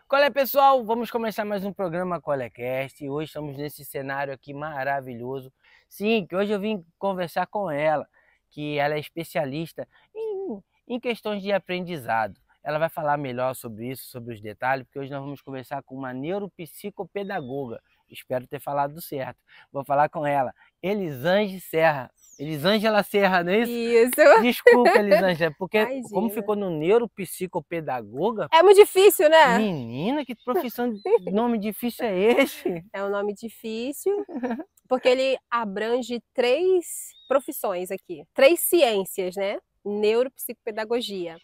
Qual é, pessoal? Vamos começar mais um programa Qual é Cast e hoje estamos nesse cenário aqui maravilhoso. Sim, que hoje eu vim conversar com ela, que ela é especialista em questões de aprendizado. Ela vai falar melhor sobre isso, sobre os detalhes, porque hoje nós vamos conversar com uma neuropsicopedagoga. Espero ter falado certo. Vou falar com ela, Elisângela Serra. Elisângela Serra, não é isso? Isso. Desculpa, Elisângela, porque como Imagina. ficou no neuropsicopedagoga, É muito difícil, né? menina, que profissão, nome difícil é esse? É um nome difícil, porque ele abrange 3 profissões aqui, 3 ciências, né? Neuropsicopedagogia.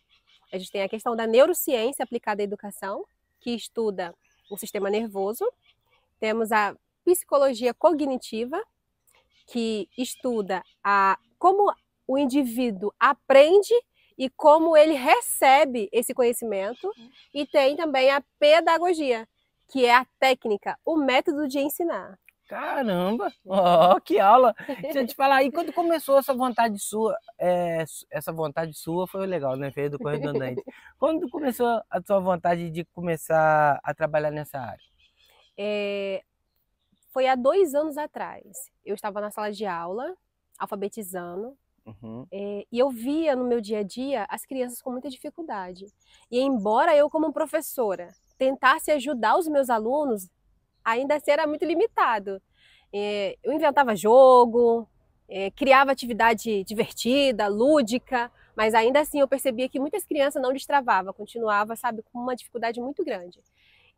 A gente tem a questão da neurociência aplicada à educação, que estuda o sistema nervoso. Temos a psicologia cognitiva, que estuda como o indivíduo aprende e como ele recebe esse conhecimento. E tem também a pedagogia, que é a técnica, o método de ensinar. Caramba, ó, que aula! Deixa eu te falar, e quando começou essa vontade sua, essa vontade sua foi legal, né? Feio do redundante. Quando começou a sua vontade de começar a trabalhar nessa área? Foi há 2 anos atrás. Eu estava na sala de aula, alfabetizando, Uhum. e eu via no meu dia a dia as crianças com muita dificuldade. E embora eu, como professora, tentasse ajudar os meus alunos, ainda assim era muito limitado. Eu inventava jogo, criava atividade divertida, lúdica, mas ainda assim eu percebia que muitas crianças não destravavam, continuava, sabe, com uma dificuldade muito grande.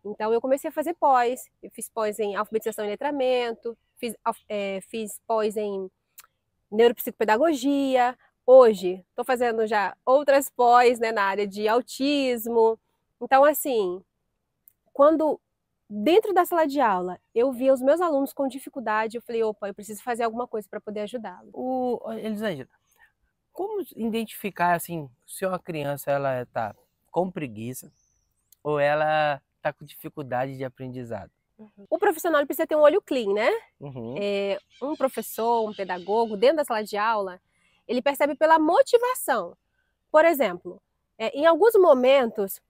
Então eu comecei a fazer pós, eu fiz pós em alfabetização e letramento, fiz pós em neuropsicopedagogia. Hoje estou fazendo já outras pós, né, na área de autismo. Então, assim, quando dentro da sala de aula eu via os meus alunos com dificuldade, eu falei, opa, eu preciso fazer alguma coisa para poder ajudá-los. Elisângela, como identificar assim se uma criança ela está com preguiça ou ela está com dificuldade de aprendizado? O profissional ele precisa ter um olho clean, né? Uhum. Um professor, um pedagogo, dentro da sala de aula, ele percebe pela motivação. Por exemplo, em alguns momentos,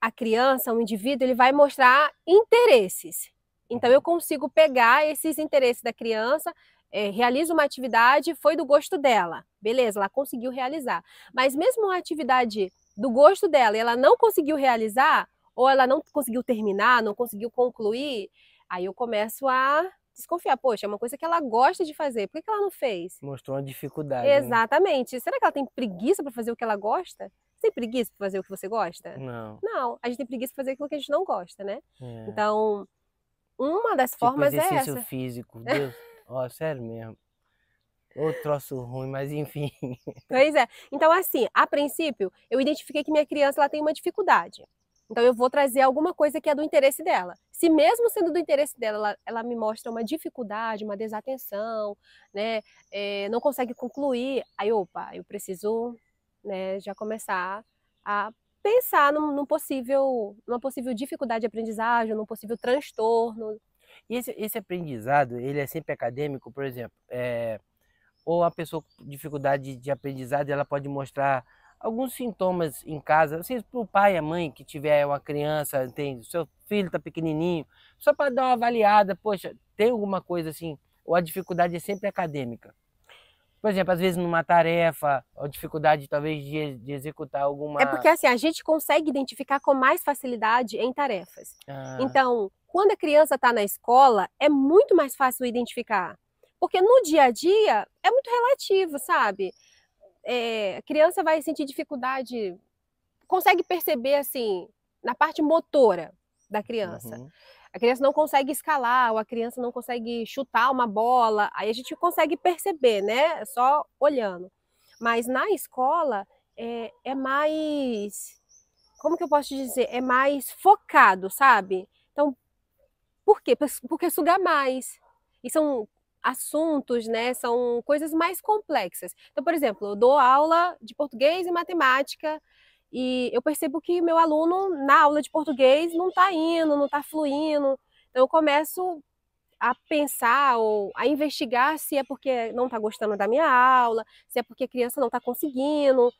a criança, o indivíduo, ele vai mostrar interesses. Então, eu consigo pegar esses interesses da criança, realizo uma atividade, foi do gosto dela. Beleza, ela conseguiu realizar. Mas mesmo uma atividade do gosto dela e ela não conseguiu realizar, ou ela não conseguiu terminar, não conseguiu concluir, aí eu começo a desconfiar. Poxa, é uma coisa que ela gosta de fazer, por que ela não fez? Mostrou uma dificuldade, né? Exatamente. Será que ela tem preguiça para fazer o que ela gosta? Você tem preguiça para fazer o que você gosta? Não. Não, a gente tem preguiça para fazer aquilo que a gente não gosta, né? É. Então, uma das Tipo formas é exercício essa. físico, Deus, ó, sério mesmo. Outro troço ruim, mas enfim. Pois é. Então, assim, a princípio, eu identifiquei que minha criança ela tem uma dificuldade. Então, eu vou trazer alguma coisa que é do interesse dela. Se mesmo sendo do interesse dela, ela me mostra uma dificuldade, uma desatenção, né? Não consegue concluir, aí, opa, eu preciso, né, já começar a pensar numa possível dificuldade de aprendizagem, num possível transtorno. E esse aprendizado, ele é sempre acadêmico, por exemplo, ou a pessoa com dificuldade de aprendizado, ela pode mostrar alguns sintomas em casa, assim, para o pai e a mãe que tiver uma criança, tem, seu filho está pequenininho, só para dar uma avaliada, poxa, tem alguma coisa assim, ou a dificuldade é sempre acadêmica? Por exemplo, às vezes numa tarefa, ou dificuldade talvez de executar É alguma... porque assim, a gente consegue identificar com mais facilidade em tarefas. Ah, Então, quando a criança está na escola, é muito mais fácil identificar. Porque no dia a dia é muito relativo, sabe? A criança vai sentir dificuldade, consegue perceber assim, na parte motora da criança. uhum. A criança não consegue escalar, ou a criança não consegue chutar uma bola, aí a gente consegue perceber, né? Só olhando. Mas na escola é mais, como que eu posso te dizer? É mais focado, sabe? Então, por quê? Porque suga mais. E são assuntos, né? São coisas mais complexas. Então, por exemplo, eu dou aula de português e matemática e eu percebo que meu aluno na aula de português não está indo, não está fluindo. Então, eu começo a pensar ou a investigar se é porque não está gostando da minha aula, se é porque a criança não está conseguindo,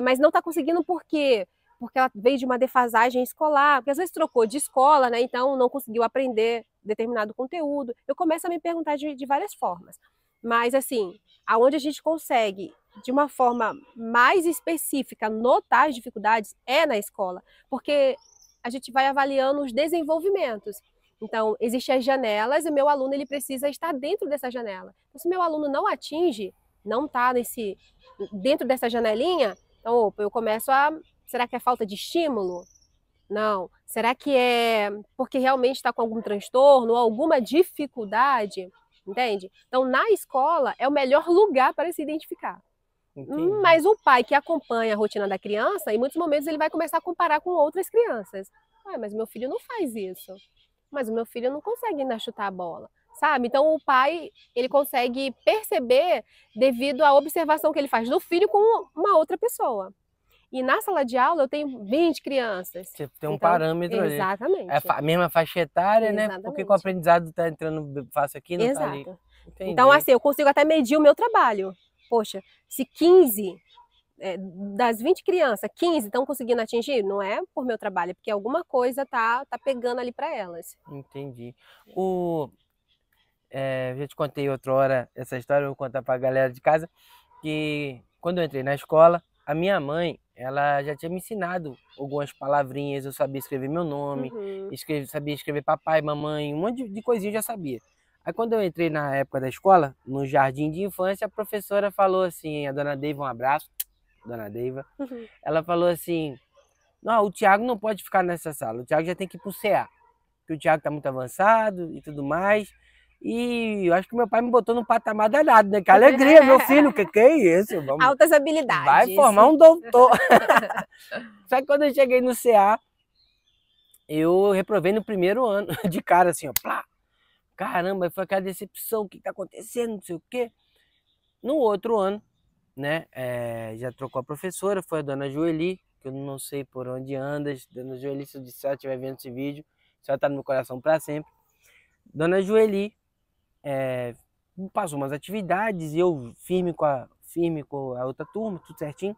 mas não está conseguindo por quê? porque ela veio de uma defasagem escolar, porque às vezes trocou de escola, né? Então não conseguiu aprender determinado conteúdo. Eu começo a me perguntar de várias formas. Mas assim, aonde a gente consegue, de uma forma mais específica, notar as dificuldades é na escola, porque a gente vai avaliando os desenvolvimentos. Então, existem as janelas e meu aluno ele precisa estar dentro dessa janela. Então, se meu aluno não atinge, não está dentro dessa janelinha, então, opa, eu começo a... Será que é falta de estímulo? Não. Será que é porque realmente está com algum transtorno ou alguma dificuldade? Entende? Então, na escola é o melhor lugar para se identificar. Mas o pai que acompanha a rotina da criança, em muitos momentos ele vai começar a comparar com outras crianças. Ah, mas meu filho não faz isso. Mas o meu filho não consegue ainda chutar a bola, sabe? Então o pai, ele consegue perceber devido à observação que ele faz do filho com uma outra pessoa. E na sala de aula eu tenho 20 crianças. Você tem um então, parâmetro ali. exatamente. É a mesma faixa etária, né? Exatamente. Porque o aprendizado está entrando fácil aqui, não está ali. Entendi. Então, assim, eu consigo até medir o meu trabalho. Poxa, se 15 das 20 crianças, 15 estão conseguindo atingir, não é por meu trabalho, é porque alguma coisa tá pegando ali para elas. Entendi. Eu já te contei outra hora essa história, eu vou contar para a galera de casa, que quando eu entrei na escola, a minha mãe, ela já tinha me ensinado algumas palavrinhas, eu sabia escrever meu nome, sabia escrever papai, mamãe, um monte de coisinha eu já sabia. Aí quando eu entrei na época da escola, no jardim de infância, a professora falou assim, a dona Deiva, um abraço, dona Deiva, ela falou assim, não, o Thiago não pode ficar nessa sala, o Thiago já tem que ir pro CA, porque o Thiago está muito avançado e tudo mais. E eu acho que meu pai me botou num patamar danado, né? Que alegria, meu filho, o que é isso? Vamos... Altas habilidades. Vai formar um doutor. Só que quando eu cheguei no CA, eu reprovei no primeiro ano, de cara assim, ó. Plá. Caramba, foi aquela decepção, o que tá acontecendo, não sei o quê. No outro ano, né, já trocou a professora, foi a dona Joeli, que eu não sei por onde andas. Dona Joeli, se ela estiver vendo esse vídeo, se ela tá no meu coração para sempre. Dona Joeli passou umas atividades e eu firme com a outra turma, tudo certinho.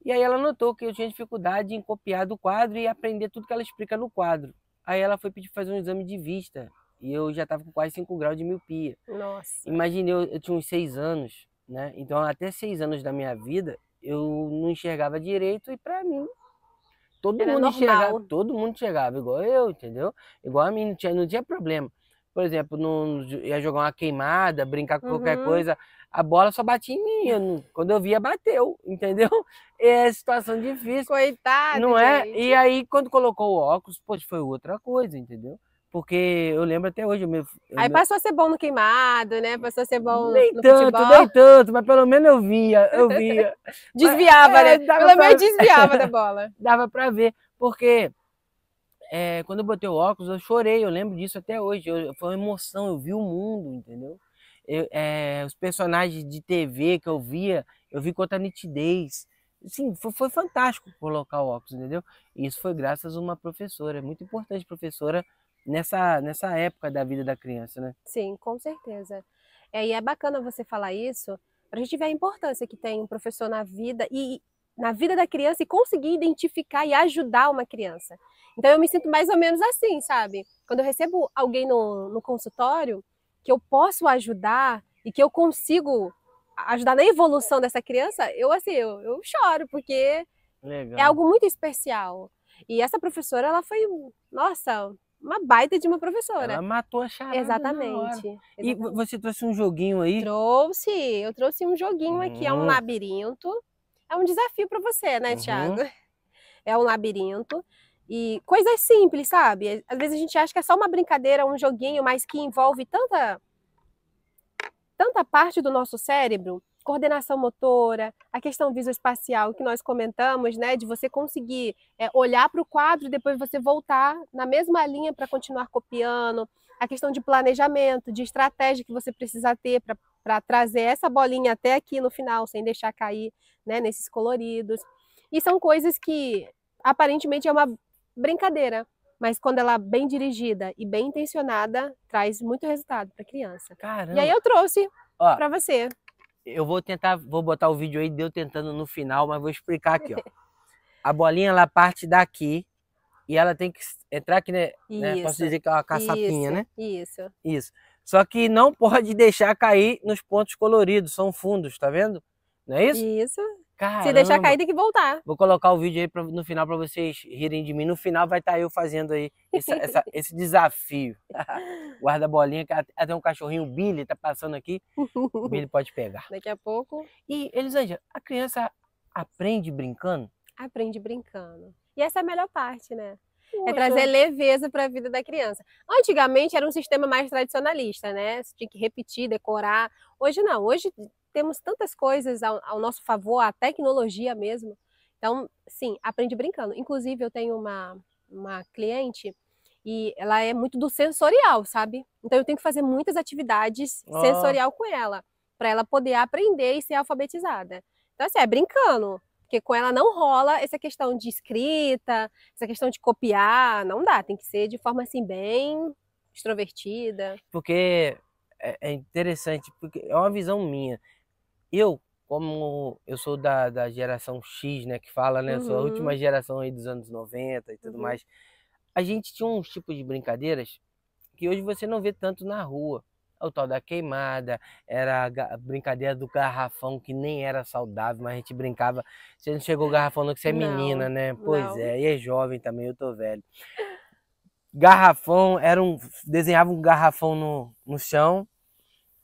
E aí ela notou que eu tinha dificuldade em copiar do quadro e aprender tudo que ela explica no quadro. Aí ela foi pedir fazer um exame de vista e eu já estava com quase 5 graus de miopia. Nossa. Imagine, eu tinha uns 6 anos, né? Então até 6 anos da minha vida eu não enxergava direito e para mim todo mundo enxergava igual eu, entendeu? Igual a mim, não tinha problema. Por exemplo, ia jogar uma queimada, brincar com qualquer coisa, a bola só batia em mim. Quando eu via, bateu, entendeu? É situação difícil. Coitado, não é? gente. E aí, quando colocou o óculos, poxa, foi outra coisa, entendeu? Porque eu lembro até hoje. Aí passou a ser bom no queimado, né? Passou a ser bom nem no tanto, futebol. Nem tanto, mas pelo menos eu via. Desviava, né? Pelo menos desviava da bola. Dava pra ver, porque quando eu botei o óculos, eu chorei, eu lembro disso até hoje. Foi uma emoção, eu vi o mundo, entendeu? Os personagens de TV que eu vi com outra nitidez. Sim, foi fantástico colocar o óculos, entendeu? E isso foi graças a uma professora, é muito importante professora nessa época da vida da criança, né? Sim, com certeza. E é bacana você falar isso, para a gente ver a importância que tem um professor na vida da criança e conseguir identificar e ajudar uma criança. Então eu me sinto mais ou menos assim, sabe? Quando eu recebo alguém no consultório, que eu posso ajudar e que eu consigo ajudar na evolução dessa criança, eu choro, porque Legal. É algo muito especial. E essa professora, ela foi, nossa, uma baita de uma professora. Ela matou a charada. Exatamente. E você trouxe um joguinho aí? Eu trouxe um joguinho aqui, é um labirinto. É um desafio para você, né, Thiago? É um labirinto. E coisas simples, sabe? Às vezes a gente acha que é só uma brincadeira, um joguinho, mas que envolve tanta parte do nosso cérebro, coordenação motora, a questão visoespacial que nós comentamos, né, de você conseguir olhar para o quadro e depois você voltar na mesma linha para continuar copiando, a questão de planejamento, de estratégia que você precisa ter para trazer essa bolinha até aqui no final, sem deixar cair, né, nesses coloridos. E são coisas que aparentemente é uma brincadeira, mas quando ela é bem dirigida e bem intencionada, traz muito resultado para a criança. Caramba. E aí eu trouxe para você. Eu vou botar o vídeo aí de eu tentando no final, mas vou explicar aqui, ó. A bolinha, ela parte daqui e ela tem que entrar aqui, né? Posso Isso, dizer que é uma caçapinha, isso, né? isso. Isso. Só que não pode deixar cair nos pontos coloridos, são fundos, tá vendo? Não é isso? Isso. Se deixar cair, Caramba! tem que voltar. Vou colocar o vídeo aí no final para vocês rirem de mim. No final vai estar eu fazendo aí esse desafio. Guarda a bolinha, que até um cachorrinho, o Billy, tá passando aqui. O Billy pode pegar. Daqui a pouco, E, Elisângela, a criança aprende brincando? aprende brincando. E essa é a melhor parte, né? É Poxa, trazer leveza para a vida da criança. Antigamente era um sistema mais tradicionalista, né? Você tinha que repetir, decorar. Hoje não. Hoje temos tantas coisas ao nosso favor, a tecnologia mesmo. Então, sim, aprende brincando. Inclusive, eu tenho uma cliente e ela é muito do sensorial, sabe? Então, eu tenho que fazer muitas atividades ó, sensorial com ela, para ela poder aprender e ser alfabetizada. Então, assim, é brincando. Porque com ela não rola essa questão de escrita, essa questão de copiar, não dá, tem que ser de forma assim bem extrovertida. porque é interessante, porque é uma visão minha. Eu, como eu sou da geração X, né, que fala, né, eu sou a última Uhum, geração aí dos anos 90 e tudo uhum. mais, a gente tinha uns tipos de brincadeiras que hoje você não vê tanto na rua. O tal da queimada, era a brincadeira do garrafão, que nem era saudável, mas a gente brincava. Você não chegou o garrafão não, que você é menina, Não, né? Pois não. é, e é jovem também, eu tô velho. Garrafão, desenhava um garrafão no chão,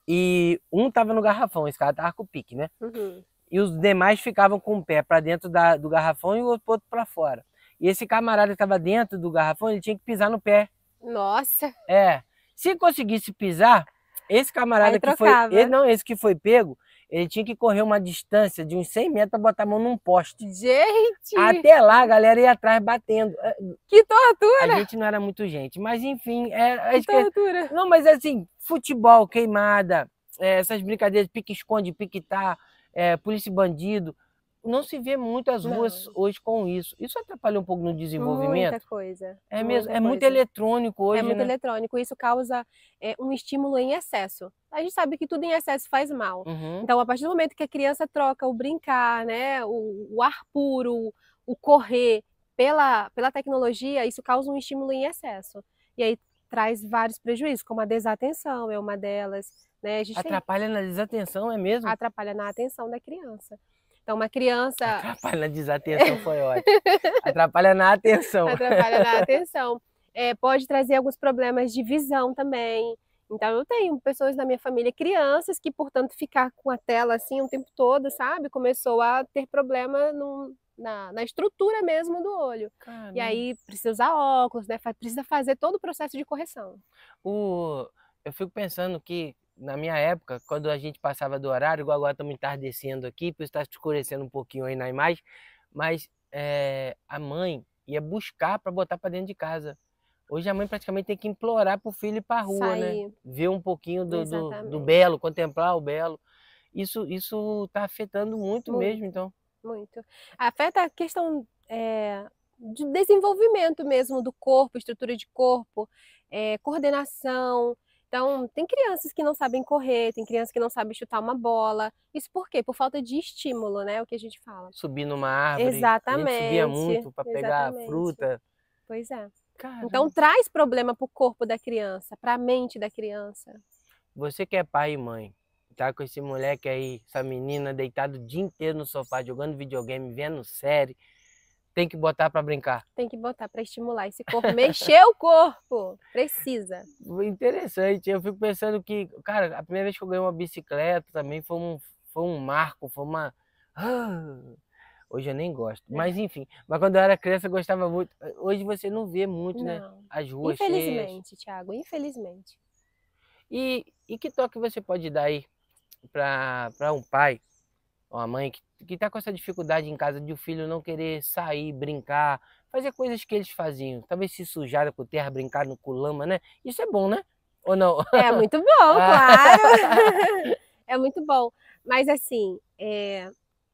e um tava no garrafão, esse cara tava com o pique, né? Uhum. E os demais ficavam com o pé para dentro do garrafão e o outro para fora. E esse camarada que estava dentro do garrafão, ele tinha que pisar no pé. Nossa, É. Se conseguisse pisar, esse aí camarada que foi, trocava. esse que foi pego, ele tinha que correr uma distância de uns 100 metros para botar a mão num poste. Gente, Até lá a galera ia atrás batendo. que A tortura, gente não era muito gente, mas enfim, que tortura. não, mas assim, futebol, queimada, essas brincadeiras, pique-esconde, pique-tá, polícia e bandido, não se vê muitas ruas Não, hoje com isso. Isso atrapalha um pouco no muita desenvolvimento? coisa, É mesmo, muita é muito coisa. eletrônico É hoje, muito né? eletrônico, isso causa um estímulo em excesso. A gente sabe que tudo em excesso faz mal. Uhum. Então, a partir do momento que a criança troca o brincar, né, o ar puro, o correr pela tecnologia, isso causa um estímulo em excesso. E aí traz vários prejuízos, como a desatenção é uma delas, né? A gente tem Atrapalha na desatenção, é mesmo? atrapalha na atenção da criança. Então, uma criança Atrapalha na desatenção foi ótimo. Atrapalha na atenção. atrapalha na atenção. Pode trazer alguns problemas de visão também. Então, eu tenho pessoas na minha família, crianças, que, portanto, ficar com a tela assim o tempo todo, sabe? Começou a ter problema na estrutura mesmo do olho. E Caramba. aí precisa usar óculos, né? Precisa fazer todo o processo de correção. Eu fico pensando que na minha época, quando a gente passava do horário, igual agora estamos entardecendo aqui, por isso está escurecendo um pouquinho aí na imagem, mas a mãe ia buscar para botar para dentro de casa. Hoje a mãe praticamente tem que implorar para o filho ir para a rua, né? Sair, Ver um pouquinho do exatamente. belo, contemplar o belo. Isso está afetando muito mesmo, Muito, então. muito. Afeta a questão de desenvolvimento mesmo do corpo, estrutura de corpo, coordenação. Então, tem crianças que não sabem correr, tem crianças que não sabem chutar uma bola. Isso por quê? Por falta de estímulo, né? O que a gente fala. Subir numa árvore, a gente subia Exatamente, muito para pegar exatamente. fruta. Pois é. Então, Caramba. traz problema para o corpo da criança, para a mente da criança. Você que é pai e mãe, tá com esse moleque aí, essa menina deitado o dia inteiro no sofá, jogando videogame, vendo série, tem que botar para brincar. Tem que botar para estimular esse corpo, mexer o corpo, precisa. Interessante, eu fico pensando que, cara, a primeira vez que eu ganhei uma bicicleta também foi um marco, foi uma... Ah, hoje eu nem gosto, mas enfim. Mas quando eu era criança eu gostava muito. Hoje você não vê muito, né? Não. As ruas cheias. Infelizmente, Thiago, infelizmente. E que toque você pode dar aí para um pai, uma mãe que tá com essa dificuldade em casa de o filho não querer sair, brincar, fazer coisas que eles faziam. Talvez se sujar com terra, brincar no culama, né? Isso é bom, né? Ou não? É muito bom, claro. É muito bom. Mas assim,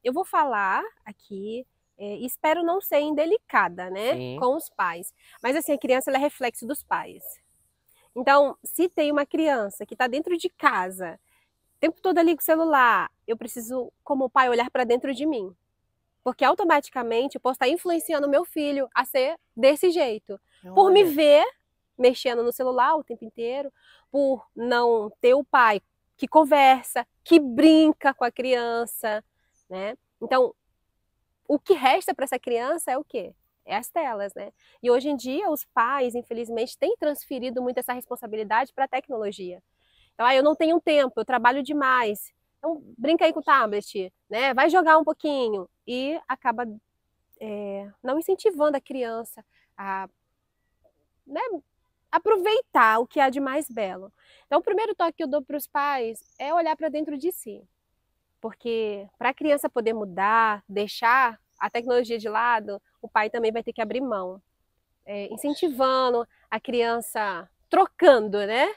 eu vou falar aqui, espero não ser indelicada, né, Sim. com os pais. Mas assim, a criança ela é reflexo dos pais. Então, se tem uma criança que está dentro de casa, o tempo todo ali com o celular, eu preciso, como pai, olhar para dentro de mim. Porque automaticamente eu posso estar influenciando o meu filho a ser desse jeito. Por Olha. me ver mexendo no celular o tempo inteiro, por não ter o pai que conversa, que brinca com a criança, né? Então, o que resta para essa criança é o quê? É as telas, né? E hoje em dia os pais, infelizmente, têm transferido muito essa responsabilidade para a tecnologia. Então, eu não tenho tempo, eu trabalho demais. Então, brinca aí com o tablet, né? Vai jogar um pouquinho. E acaba não incentivando a criança a, né, aproveitar o que há de mais belo. Então, o primeiro toque que eu dou para os pais é olhar para dentro de si. Porque para a criança poder mudar, deixar a tecnologia de lado, o pai também vai ter que abrir mão. Incentivando a criança, trocando, né?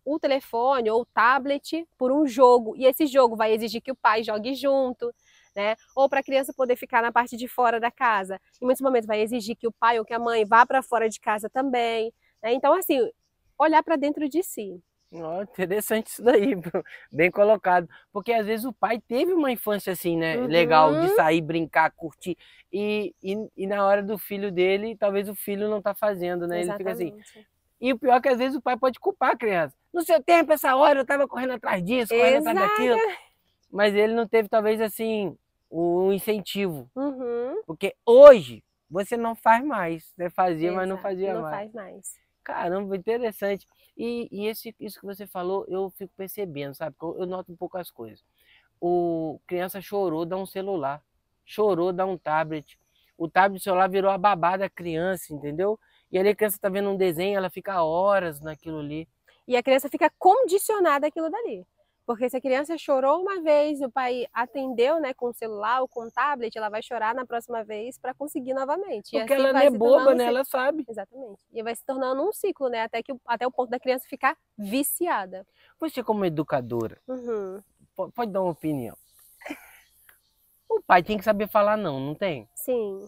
O telefone ou o tablet por um jogo. E esse jogo vai exigir que o pai jogue junto, né? Ou para a criança poder ficar na parte de fora da casa. Em muitos momentos vai exigir que o pai ou que a mãe vá para fora de casa também, né? Então, assim, olhar para dentro de si. Ó, interessante isso daí, bem colocado. Porque às vezes o pai teve uma infância assim, né? Legal, de Uhum, sair, brincar, curtir. E na hora do filho dele, talvez o filho não tá fazendo, né? Ele fica assim. exatamente. E o pior é que às vezes o pai pode culpar a criança. No seu tempo, essa hora, eu tava correndo atrás disso, correndo atrás daquilo. Exato. Mas ele não teve, talvez, assim, o incentivo. Uhum, Porque hoje você não faz mais. Você fazia, mas não exato. fazia Não mais. faz mais. Caramba, interessante. Isso que você falou, eu fico percebendo, sabe? Eu noto um pouco as coisas. O criança chorou, dá um celular. Chorou, dá um tablet. O tablet celular virou a babá da criança, entendeu? E ali a criança tá vendo um desenho, ela fica horas naquilo ali. E a criança fica condicionada àquilo dali. Porque se a criança chorou uma vez, o pai atendeu, né, com o celular ou com o tablet, ela vai chorar na próxima vez para conseguir novamente. E Porque assim ela não vai é se boba, tornando né? Ela sabe. exatamente. E vai se tornando um ciclo, né, até o ponto da criança ficar viciada. Você como educadora, Uhum. pode dar uma opinião. O pai tem que saber falar não, não tem? Sim,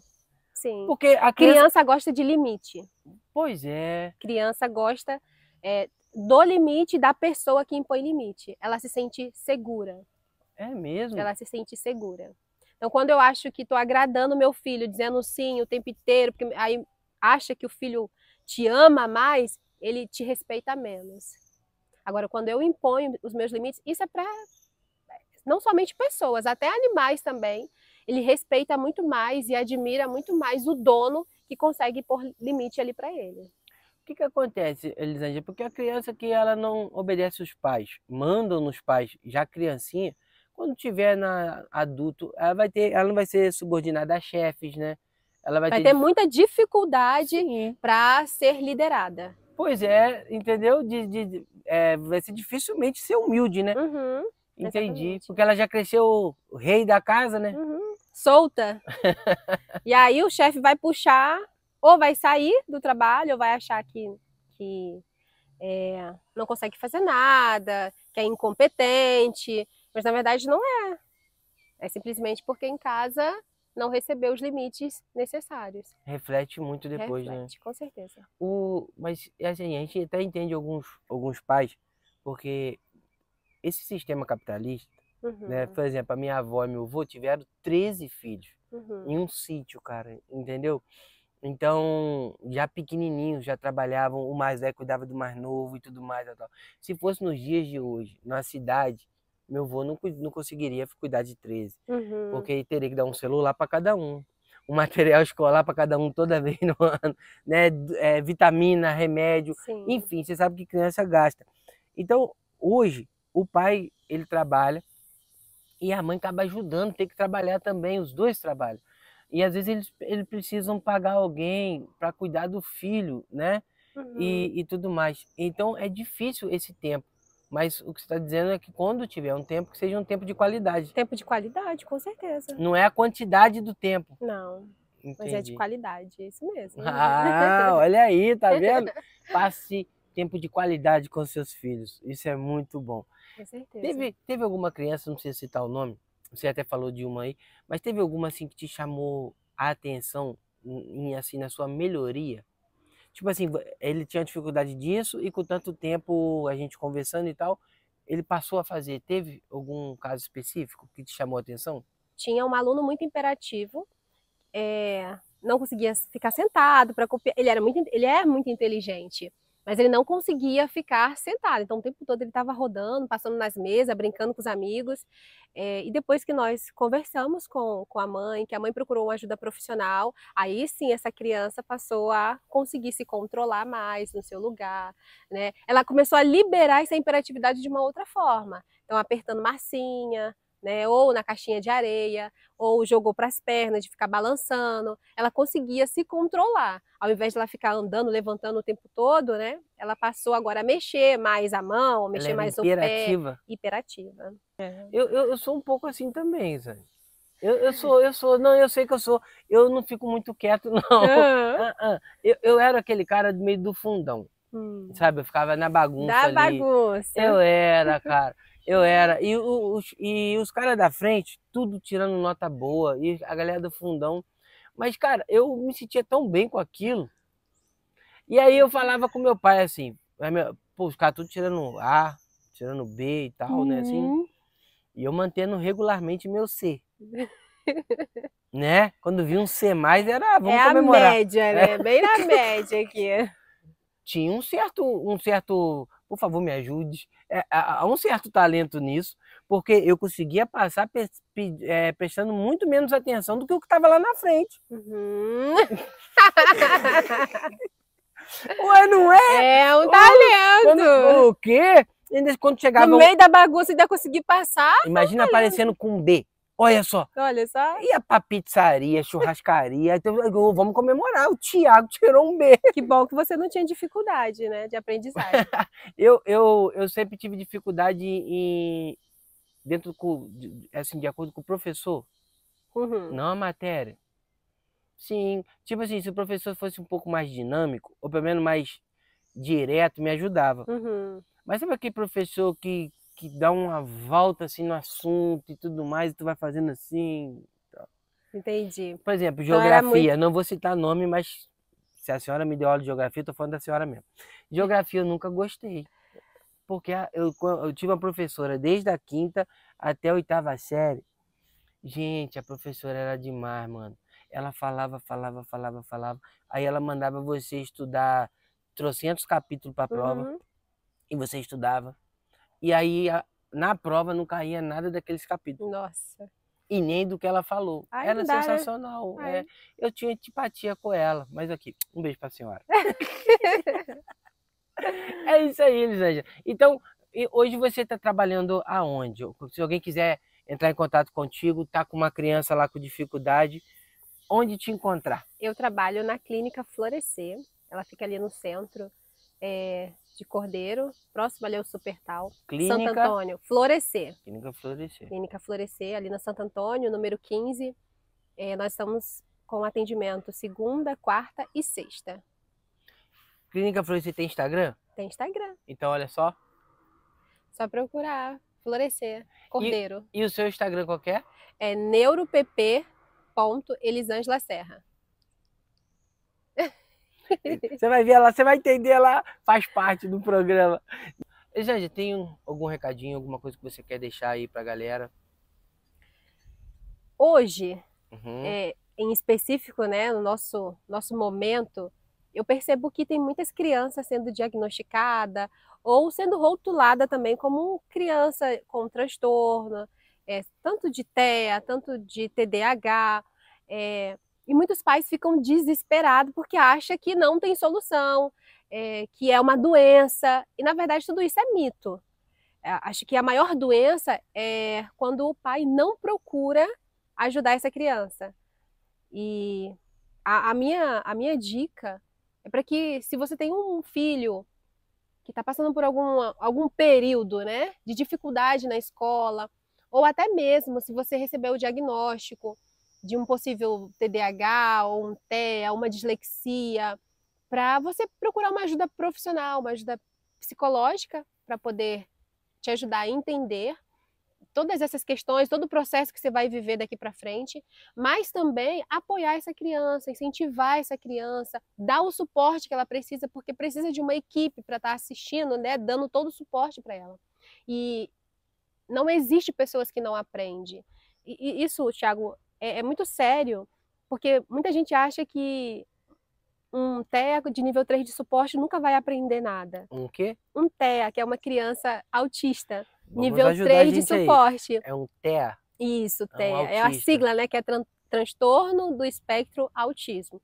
sim. Porque a criança... Criança gosta de limite. Pois é, Criança gosta do limite da pessoa que impõe limite. Ela se sente segura. é mesmo. Ela se sente segura. Então, quando eu acho que estou agradando meu filho, dizendo sim o tempo inteiro, porque aí acha que o filho te ama mais, ele te respeita menos. Agora, quando eu imponho os meus limites, isso é para não somente pessoas, até animais também. Ele respeita muito mais e admira muito mais o dono que consegue pôr limite ali para ele. O que que acontece, Elisângela? Porque a criança que ela não obedece os pais, mandam nos pais, já criancinha, quando tiver na adulto, ela não vai ser subordinada a chefes, né? Ela vai Vai ter ter muita dificuldade sim. para ser liderada. Pois é, entendeu? Vai ser dificilmente ser humilde, né? Uhum, Entendi. exatamente. Porque ela já cresceu o rei da casa, né? Uhum. Solta. E aí o chefe vai puxar, ou vai sair do trabalho, ou vai achar que não consegue fazer nada, que é incompetente. Mas na verdade não é. É simplesmente porque em casa não recebeu os limites necessários. Reflete muito depois, né? Reflete, com certeza. Mas assim, a gente até entende alguns pais, porque esse sistema capitalista, né? Uhum, Por exemplo, a minha avó e meu avô tiveram 13 filhos uhum. em um sítio, cara, entendeu? Então, já pequenininhos, já trabalhavam, o mais velho cuidava do mais novo e tudo mais. E tal. Se fosse nos dias de hoje, na cidade, meu avô não conseguiria cuidar de 13, Uhum. porque ele teria que dar um celular para cada um, um material escolar para cada um toda vez no ano, né? Vitamina, remédio, Sim. enfim, você sabe que criança gasta. Então, hoje, o pai, ele trabalha e a mãe acaba ajudando, tem que trabalhar também, os dois trabalham. E às vezes eles precisam pagar alguém para cuidar do filho, né? Uhum. E tudo mais. Então é difícil esse tempo. Mas o que você está dizendo é que quando tiver um tempo, que seja um tempo de qualidade. Tempo de qualidade, com certeza. Não é a quantidade do tempo. Não, mas é de Entendi. qualidade, é isso mesmo. Ah, olha aí, tá vendo? Passe tempo de qualidade com seus filhos. Isso é muito bom. Com certeza. Teve alguma criança, não precisa citar o nome, você até falou de uma aí, mas teve alguma assim que te chamou a atenção assim na sua melhoria? Tipo assim, ele tinha dificuldade disso e com tanto tempo a gente conversando e tal, ele passou a fazer. Teve algum caso específico que te chamou a atenção? tinha um aluno muito imperativo, não conseguia ficar sentado para copiar. Ele é muito inteligente, mas ele não conseguia ficar sentado. Então o tempo todo ele estava rodando, passando nas mesas, brincando com os amigos. E depois que nós conversamos com a mãe, que a mãe procurou uma ajuda profissional, aí sim essa criança passou a conseguir se controlar mais no seu lugar, né? Ela começou a liberar essa hiperatividade de uma outra forma. Então apertando massinha, né, ou na caixinha de areia, ou jogou para as pernas, de ficar balançando. Ela conseguia se controlar. Ao invés de ela ficar andando, levantando o tempo todo, né, ela passou agora a mexer mais a mão, Ela mexer era mais o pé. imperativa. Hiperativa. Eu sou um pouco assim também, sabe? Não, eu sei que eu sou. Eu não fico muito quieto, não. Eu era aquele cara do meio do fundão, sabe? Eu ficava na bagunça Da ali. bagunça. Eu era, cara. Eu era. E os caras da frente, tudo tirando nota boa. E a galera do fundão. Mas, cara, eu me sentia tão bem com aquilo. E aí eu falava com meu pai assim, pô, os caras tudo tirando A, tirando B e tal, né? Assim. E eu mantendo regularmente meu C. Né? Quando vi um C+, era vamos comemorar. É a média, né? Bem na média aqui. Tinha um certo, por favor, me ajude, há um certo talento nisso, porque eu conseguia passar prestando muito menos atenção do que o que estava lá na frente. Ué, não é? É um talento! O quê? Quando chegava no meio da bagunça ainda conseguir passar. Imagina aparecendo com um B. Olha só. Olha só. Ia pra pizzaria, churrascaria. Então, vamos comemorar. O Thiago tirou um B. Que bom que você não tinha dificuldade, né, de aprendizagem. eu sempre tive dificuldade dentro assim, de acordo com o professor. Não a matéria. Sim, tipo assim, se o professor fosse um pouco mais dinâmico, ou pelo menos mais direto, me ajudava. Mas sabe aquele professor que dá uma volta assim no assunto e tudo mais, e tu vai fazendo assim. Entendi. Por exemplo, geografia, não vou citar nome, mas se a senhora me deu aula de geografia, eu tô falando da senhora mesmo. Geografia eu nunca gostei, porque eu tive uma professora desde a 5ª até a 8ª série. Gente, a professora era demais, mano. Ela falava. Aí ela mandava você estudar trocentos capítulos para a prova, e você estudava. E aí, na prova, não caía nada daqueles capítulos. Nossa. E nem do que ela falou. Era sensacional. Eu tinha antipatia com ela. Mas aqui, um beijo pra senhora. É isso aí, Elisângela. Então, hoje você está trabalhando aonde? Se alguém quiser entrar em contato contigo, tá com uma criança lá com dificuldade, onde te encontrar? Eu trabalho na Clínica Florescer. Ela fica ali no centro de Cordeiro, próximo ali ao Supertal. Santo Antônio, Florescer. Clínica Florescer. Clínica Florescer, ali na Santo Antônio, número 15. Nós estamos com atendimento segunda, quarta e sexta. Clínica Florescer tem Instagram? Tem Instagram. Então, olha só. Só procurar Florescer, Cordeiro. E o seu Instagram qual que é? É neuropp.elisângela Serra. Você vai ver lá, você vai entender lá, faz parte do programa. Elisângela, tem algum recadinho, alguma coisa que você quer deixar aí pra galera? Hoje, em específico, né, no nosso momento, eu percebo que tem muitas crianças sendo diagnosticadas ou sendo rotulada também como criança com transtorno, tanto de TEA, tanto de TDAH, e muitos pais ficam desesperados porque acham que não tem solução, que é uma doença, e na verdade tudo isso é mito. Acho que a maior doença é quando o pai não procura ajudar essa criança. E a minha dica é para que, se você tem um filho que está passando por algum período, né, de dificuldade na escola, ou até mesmo se você recebeu o diagnóstico de um possível TDAH, ou um TEA, uma dislexia, para você procurar uma ajuda profissional, uma ajuda psicológica, para poder te ajudar a entender todas essas questões, todo o processo que você vai viver daqui para frente, mas também apoiar essa criança, incentivar essa criança, dar o suporte que ela precisa, porque precisa de uma equipe para estar assistindo, né, dando todo o suporte para ela. E não existe pessoas que não aprendem. Isso, Thiago, é muito sério, porque muita gente acha que um TEA de nível 3 de suporte nunca vai aprender nada. Um quê? Um TEA, que é uma criança autista, Vamos nível ajudar a 3 de gente aí. suporte. É um TEA. Isso, É um TEA. É a autista. sigla, né, que é transtorno do espectro autismo.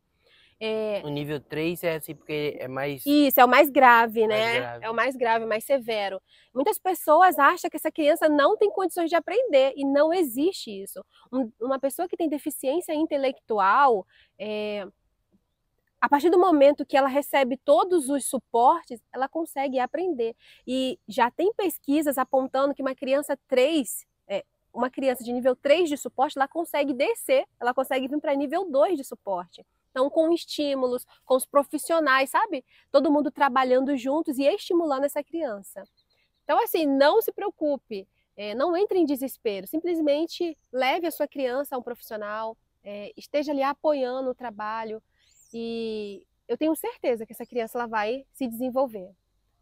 O nível 3 é assim, porque é mais... Isso, é o mais grave, mais né? grave. É o mais grave, mais severo. Muitas pessoas acham que essa criança não tem condições de aprender, e não existe isso. Uma pessoa que tem deficiência intelectual, a partir do momento que ela recebe todos os suportes, ela consegue aprender. E já tem pesquisas apontando que uma criança de nível 3 de suporte, ela consegue descer, ela consegue vir para nível 2 de suporte. Então, com estímulos, com os profissionais, sabe? Todo mundo trabalhando juntos e estimulando essa criança. Então, assim, não se preocupe, não entre em desespero, simplesmente leve a sua criança a um profissional, esteja ali apoiando o trabalho, e eu tenho certeza que essa criança ela vai se desenvolver.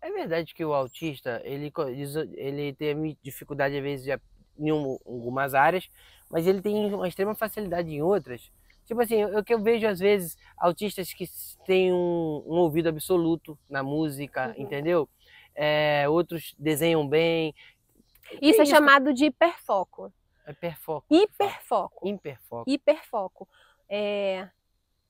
É verdade que o autista, ele tem dificuldade às vezes em algumas áreas, mas ele tem uma extrema facilidade em outras. Tipo assim, o que eu vejo às vezes, autistas que têm um ouvido absoluto na música, entendeu? Outros desenham bem. Isso é chamado de hiperfoco. Hiperfoco. Hiperfoco. Hiperfoco. Hiperfoco.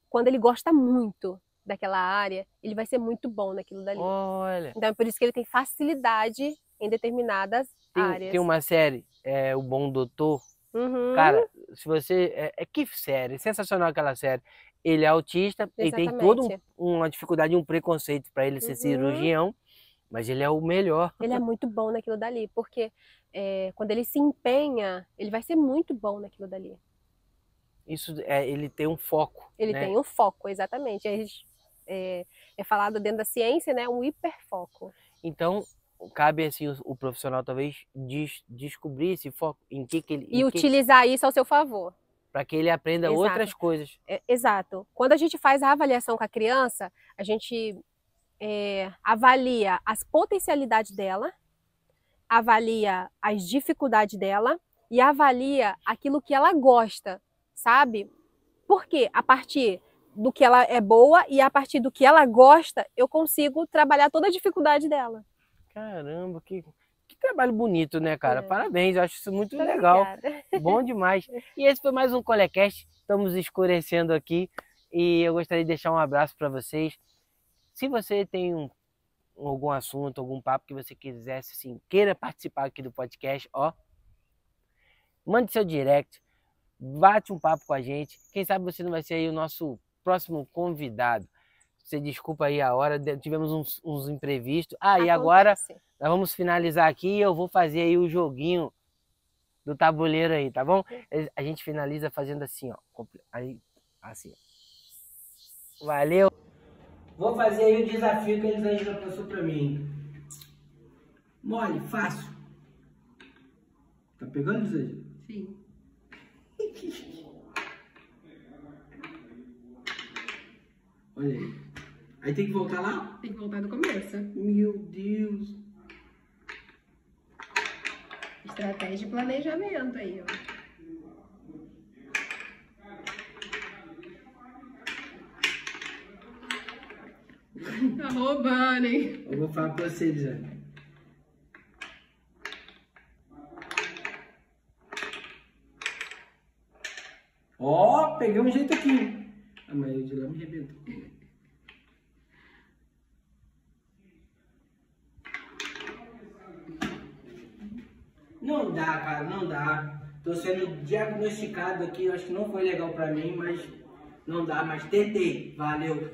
Quando ele gosta muito daquela área, ele vai ser muito bom naquilo dali. Olha. Então é por isso que ele tem facilidade em determinadas áreas. Tem uma série, O Bom Doutor. Cara, se você... que série, sensacional aquela série. Ele é autista, ele tem toda uma dificuldade, um preconceito para ele ser cirurgião, mas ele é o melhor. Ele é muito bom naquilo dali, porque quando ele se empenha, ele vai ser muito bom naquilo dali. Isso ele tem um foco. Ele tem um foco, exatamente. É falado dentro da ciência, né, um hiperfoco. Então, cabe assim o profissional talvez descobrir esse foco, em que ele... E utilizar isso ao seu favor. Para que ele aprenda outras coisas. Exato. Quando a gente faz a avaliação com a criança, a gente avalia as potencialidades dela, avalia as dificuldades dela e avalia aquilo que ela gosta, sabe? Porque a partir do que ela é boa e a partir do que ela gosta, eu consigo trabalhar toda a dificuldade dela. Caramba, que trabalho bonito, né, cara? Parabéns, eu acho isso muito legal. Bom demais. E esse foi mais um Colecast. Estamos escurecendo aqui e eu gostaria de deixar um abraço para vocês. Se você tem algum assunto, algum papo que você quisesse, assim, queira participar aqui do podcast, mande seu direct, bate um papo com a gente. Quem sabe você não vai ser aí o nosso próximo convidado. Você desculpa aí a hora, tivemos uns imprevistos. E agora nós vamos finalizar aqui e eu vou fazer aí o joguinho do tabuleiro aí, tá bom? A gente finaliza fazendo assim, aí, assim. Valeu! Vou fazer aí o desafio que eles ainda passou pra mim. Mole, fácil. Tá pegando, Zé? Sim. Olha aí. Aí tem que voltar lá? Tem que voltar do começo. Meu Deus. Estratégia de planejamento aí, ó. Tá roubando, hein? Eu vou falar pra vocês, já. Peguei um jeito aqui. Mas o de lá me arrebentou. Não dá, cara, não dá. Tô sendo diagnosticado aqui, acho que não foi legal pra mim, mas não dá, mas tentei. Valeu.